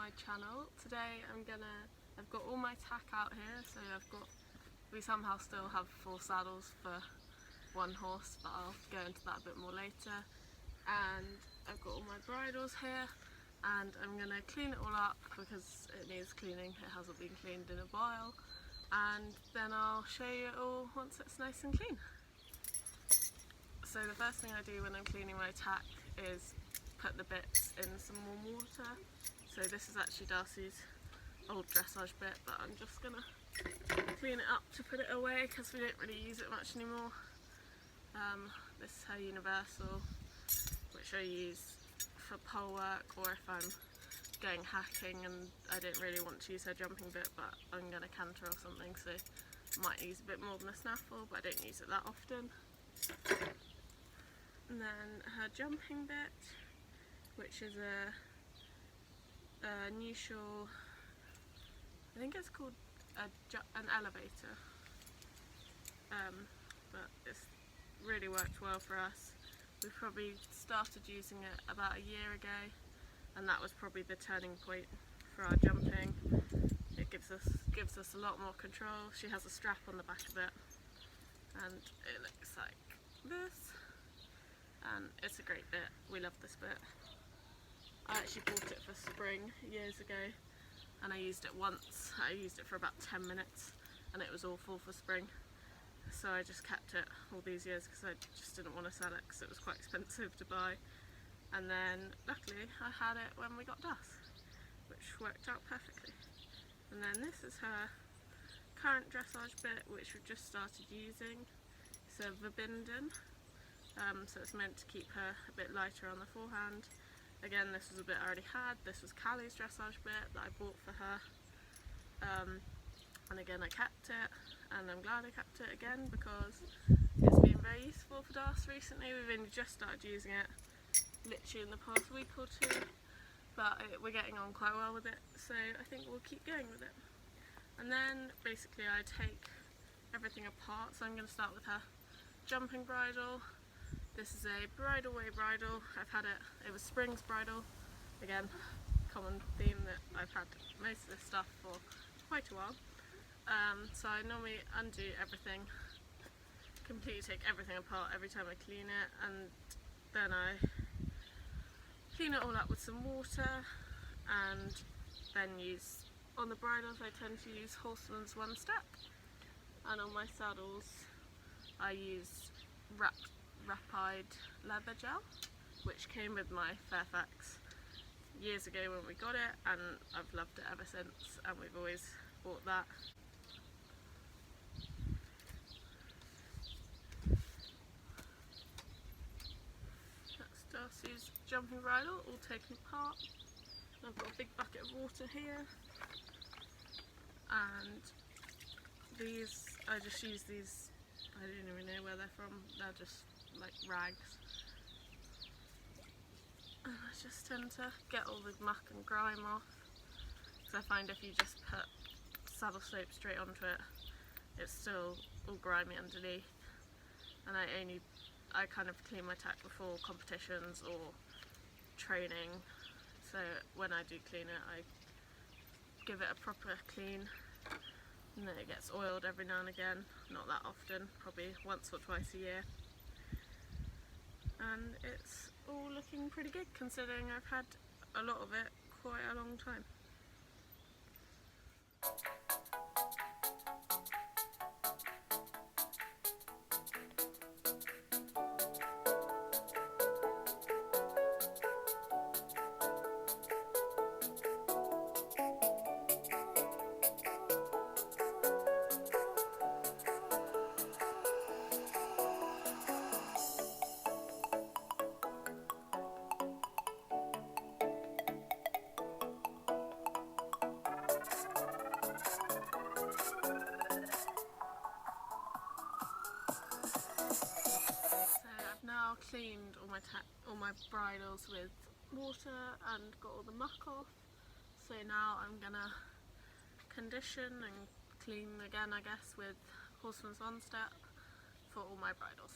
my channel. Today I've got all my tack out here, so we somehow still have 4 saddles for one horse, but I'll go into that a bit more later. And I've got all my bridles here, and I'm going to clean it all up because it needs cleaning. It hasn't been cleaned in a while, and then I'll show you it all once it's nice and clean. So the first thing I do when I'm cleaning my tack is put the bits in some warm water. So this is actually Darcy's old dressage bit, but I'm just gonna clean it up to put it away because we don't really use it much anymore. This is her universal, which I use for pole work, or if I'm going hacking and I don't really want to use her jumping bit, but I'm gonna canter or something, so I might use a bit more than a snaffle, but I don't use it that often. And then her jumping bit, which is a neutral, I think it's called an elevator, but it's really worked well for us. We probably started using it about a year ago, and that was probably the turning point for our jumping. It gives us a lot more control. She has a strap on the back of it, and it looks like this, and it's a great bit. We love this bit. I actually bought it for spring years ago, and I used it once. I used it for about 10 minutes and it was awful for spring, so I just kept it all these years because I just didn't want to sell it because it was quite expensive to buy. And then luckily I had it when we got dusk, which worked out perfectly. And then this is her current dressage bit, which we've just started using. It's a verbinden, so it's meant to keep her a bit lighter on the forehand. Again, this was a bit I already had. This was Callie's dressage bit that I bought for her. And again, I kept it, and I'm glad I kept it again because it's been very useful for Darcy recently. We've only just started using it literally in the past week or 2, but we're getting on quite well with it, so I think we'll keep going with it. And then basically I take everything apart, so I'm going to start with her jumping bridle. This is a bridle way bridle. I've had it was Spring's bridle. Again, common theme that I've had most of this stuff for quite a while. So I normally undo everything, completely take everything apart every time I clean it, and then I clean it all up with some water, and then use, on the bridles I tend to use Horseman's One Step, and on my saddles I use Rapide leather gel, which came with my Fairfax years ago when we got it, and I've loved it ever since, and we've always bought that. That's Darcy's jumping bridle, all taken apart. I've got a big bucket of water here, and these, I just use these, I don't even know where they're from, they're just like rags. And I just tend to get all the muck and grime off, because I find if you just put saddle soap straight onto it, it's still all grimy underneath. And I kind of clean my tack before competitions or training, so when I do clean it I give it a proper clean, and then it gets oiled every now and again, not that often, probably once or twice a year. And it's all looking pretty good considering I've had a lot of it quite a long time. Cleaned all my bridles with water and got all the muck off, so now I'm gonna condition and clean again, I guess, with Horseman's One Step for all my bridles.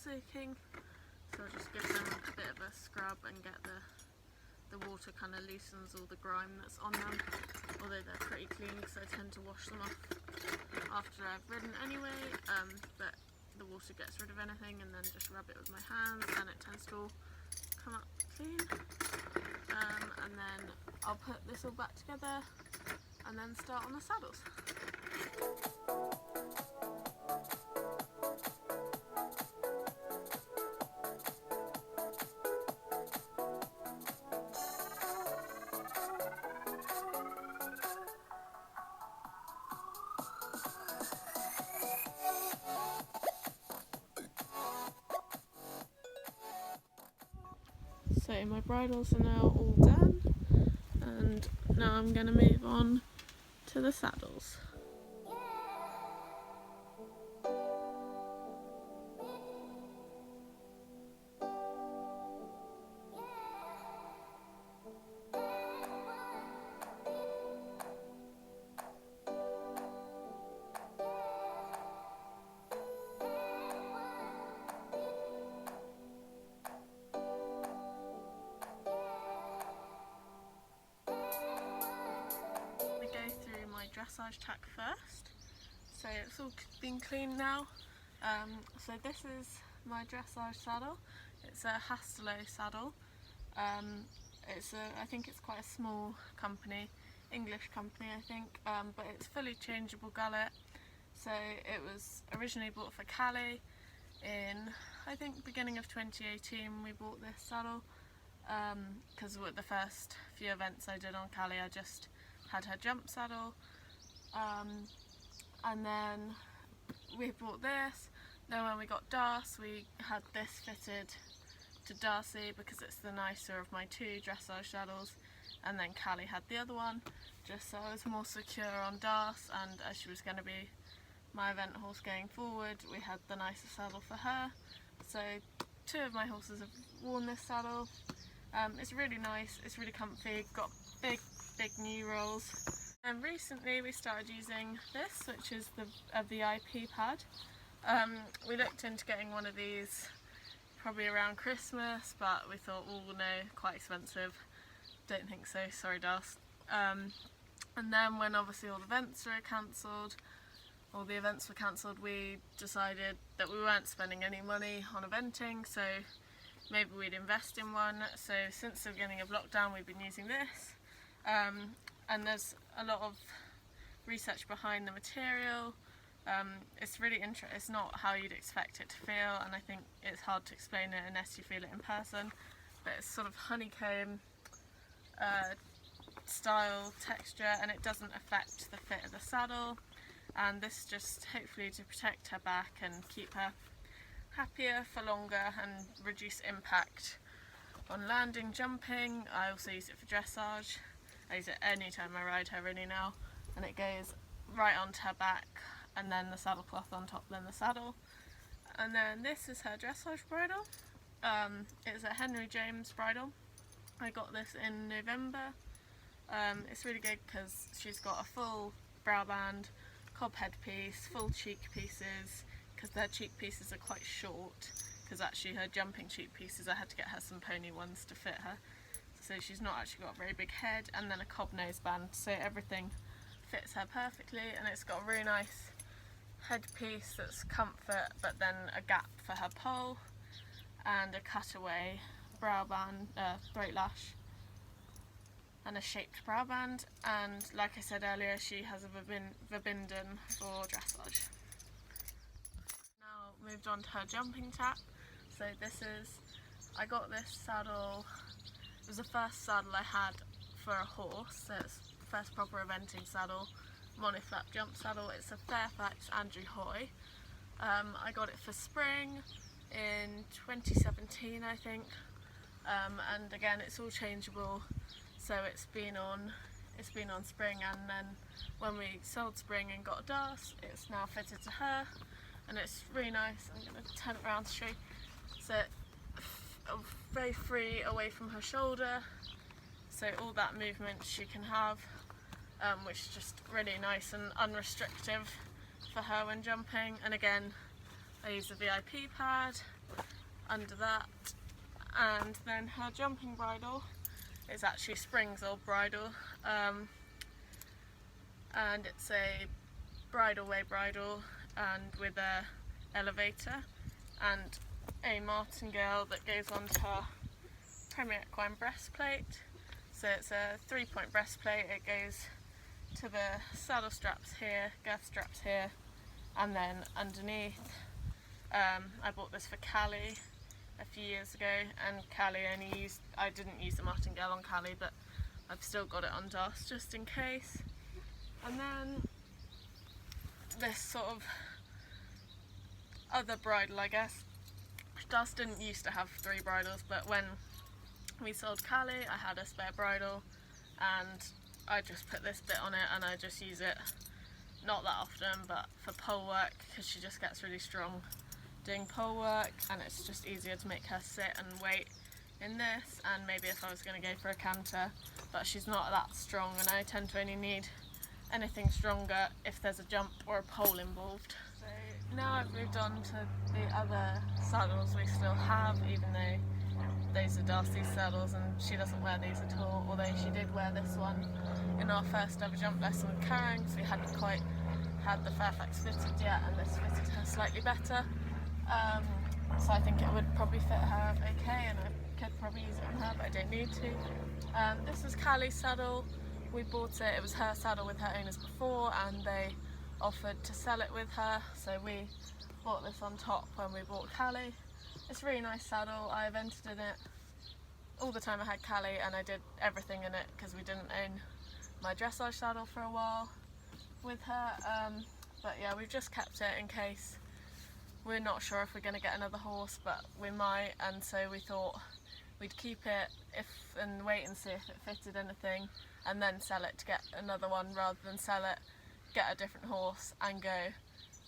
soaking, so I'll just give them a bit of a scrub and get the water kind of loosens all the grime that's on them, although they're pretty clean because I tend to wash them off after I've ridden anyway, but the water gets rid of anything, and then just rub it with my hands and it tends to all come up clean. And then I'll put this all back together and then start on the saddles. So my bridles are now all done, and now I'm going to move on to the saddles. Dressage tack first, so it's all been cleaned now. So this is my dressage saddle. It's a Hastelo saddle. I think it's quite a small company, English company I think, but it's fully changeable gullet. So it was originally bought for Calais in, I think, beginning of 2018 we bought this saddle, because with the first few events I did on Calais I just had her jump saddle. And then we bought this. Then when we got Darce, we had this fitted to Darcy because it's the nicer of my two dressage saddles, and then Callie had the other one just so I was more secure on Darce, and as she was going to be my event horse going forward, we had the nicer saddle for her. So two of my horses have worn this saddle. It's really nice, it's really comfy, got big knee rolls. And recently we started using this, which is a VIP pad. We looked into getting one of these probably around Christmas, but we thought, oh no, quite expensive. Don't think so, sorry Darce. And then when obviously all the events were cancelled, we decided that we weren't spending any money on eventing, so maybe we'd invest in one. So since the beginning of lockdown we've been using this. And there's a lot of research behind the material. It's really interesting. It's not how you'd expect it to feel, and I think it's hard to explain it unless you feel it in person. But it's sort of honeycomb style texture, and it doesn't affect the fit of the saddle. And this just hopefully to protect her back and keep her happier for longer and reduce impact on landing, jumping. I also use it for dressage. I use it any time I ride her really now, and it goes right onto her back, and then the saddle cloth on top, then the saddle. And then this is her dressage bridle. It's a Henry James bridle. I got this in November. It's really good because she's got a full brow band, cob headpiece, full cheek pieces, because their cheek pieces are quite short, because actually her jumping cheek pieces, I had to get her some pony ones to fit her. So she's not actually got a very big head, and then a cob nose band, so everything fits her perfectly. And it's got a really nice headpiece that's comfort, but then a gap for her pole, and a cutaway brow band, throat lash, and a shaped brow band. And like I said earlier, she has a verbinden for dressage. Now moved on to her jumping tack. So I got this saddle. It was the first saddle I had for a horse, so it's the first proper eventing saddle, monoflap jump saddle. It's a Fairfax Andrew Hoy. I got it for spring in 2017 I think, and again it's all changeable, so it's been on spring, and then when we sold spring and got a Darce, it's now fitted to her, and it's really nice. I'm going to turn it around to show you. So very free away from her shoulder, so all that movement she can have, which is just really nice and unrestrictive for her when jumping. And again, I use a VIP pad, under that. And then her jumping bridle is actually Spring's old bridle, and it's a bridle way bridle and with a elevator and a martingale that goes onto her Premier Equine breastplate. So it's a 3-point breastplate. It goes to the saddle straps here, girth straps here, and then underneath. I bought this for Callie a few years ago, and Callie I didn't use the martingale on Callie, but I've still got it on Das just in case. And then this sort of other bridle, I guess. Das didn't used to have 3 bridles, but when we sold Callie, I had a spare bridle, and I just put this bit on it, and I just use it not that often, but for pole work, because she just gets really strong doing pole work, and it's just easier to make her sit and wait in this. And maybe if I was going to go for a canter, but she's not that strong, and I tend to only need anything stronger if there's a jump or a pole involved. So now I've moved on to the other saddles we still have, even though those are Darcy's saddles and she doesn't wear these at all, although she did wear this one in our first ever jump lesson with Karen, because we hadn't quite had the Fairfax fitted yet, and this fitted her slightly better. So I think it would probably fit her okay, and I could probably use it on her, but I don't need to. This is Callie's saddle. We bought it, it was her saddle with her owners before, and they offered to sell it with her, so we bought this on top when we bought Callie. It's a really nice saddle. I've entered in it all the time I had Callie, and I did everything in it because we didn't own my dressage saddle for a while with her. But yeah, we've just kept it in case. We're not sure if we're going to get another horse, but we might, and so we thought we'd keep it and wait and see if it fitted anything, and then sell it to get another one, rather than sell it, get a different horse and go,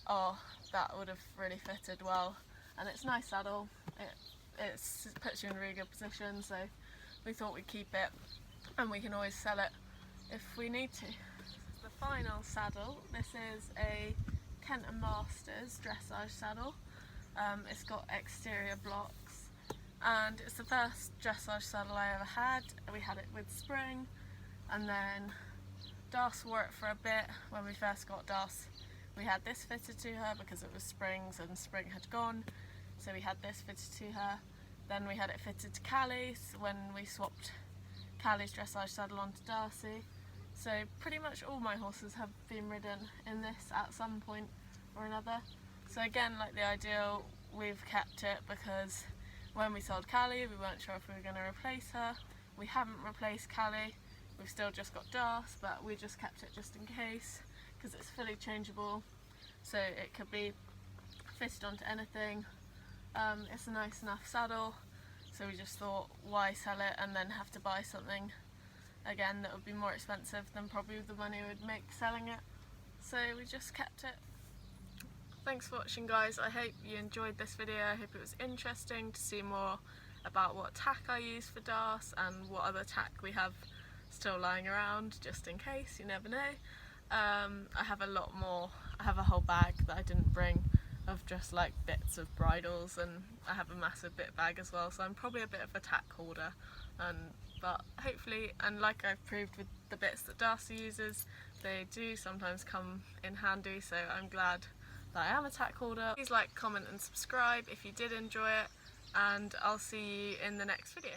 oh, that would have really fitted well. And it's a nice saddle, it puts you in a really good position, so we thought we'd keep it, and we can always sell it if we need to. The final saddle, this is a Kent & Masters dressage saddle. It's got exterior blocks, and it's the first dressage saddle I ever had. We had it with Spring, and then Das wore it for a bit. When we first got Das, we had this fitted to her because it was Spring's and Spring had gone, so we had this fitted to her. Then we had it fitted to Callie's when we swapped Callie's dressage saddle onto Darcy. So pretty much all my horses have been ridden in this at some point or another. So again, like the ideal, we've kept it because when we sold Callie, we weren't sure if we were going to replace her. We haven't replaced Callie, we've still just got Das, but we just kept it just in case because it's fully changeable, so it could be fitted onto anything. It's a nice enough saddle, so we just thought, why sell it and then have to buy something again that would be more expensive than probably the money we'd make selling it, so we just kept it. Thanks for watching, guys. I hope you enjoyed this video. I hope it was interesting to see more about what tack I use for Das and what other tack we have still lying around, just in case, you never know. I have a lot more. I have a whole bag that I didn't bring of just like bits of bridles, and I have a massive bit bag as well, so I'm probably a bit of a tack hoarder. But hopefully, and like I've proved with the bits that Darcy uses, they do sometimes come in handy, so I'm glad that I am a tack hoarder. Please like, comment and subscribe if you did enjoy it, and I'll see you in the next video.